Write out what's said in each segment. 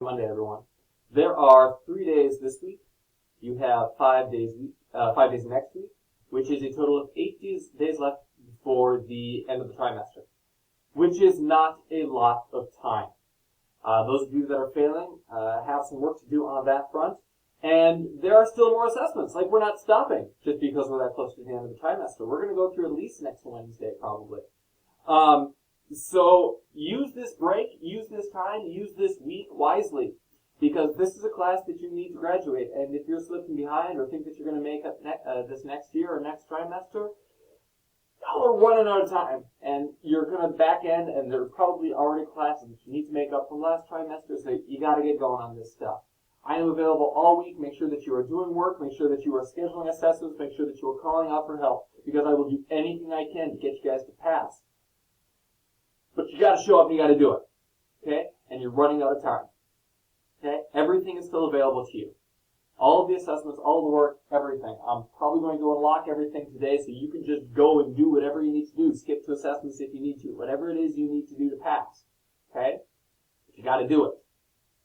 Monday, everyone. There are 3 days this week. You have 5 days next week, which is a total of 8 days left before the end of the trimester, which is not a lot of time. Those of you that are failing have some work to do on that front, and there are still more assessments. Like, we're not stopping just because we're that close to the end of the trimester. We're going to go through at least next Wednesday, probably. So use this break, use this time, use this week wisely, because this is a class that you need to graduate. And if you're slipping behind or think that you're going to make up this next year or next trimester, y'all are running out of time, and you're going to back end, and there are probably already classes that you need to make up from last trimester, so you got to get going on this stuff. I am available all week. Make sure that you are doing work. Make sure that you are scheduling assessments. Make sure that you are calling out for help, because I will do anything I can to get you guys to pass. But you got to show up and you got to do it, okay? And you're running out of time, okay? Everything is still available to you. All of the assessments, all of the work, everything. I'm probably going to unlock everything today so you can just go and do whatever you need to do. Skip to assessments if you need to. Whatever it is you need to do to pass, okay? But you got to do it.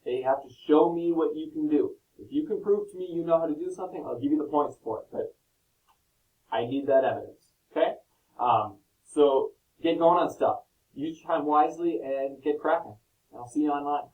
Okay? You have to show me what you can do. If you can prove to me you know how to do something, I'll give you the points for it. But I need that evidence, okay? So get going on stuff. Use your time wisely and get cracking. I'll see you online.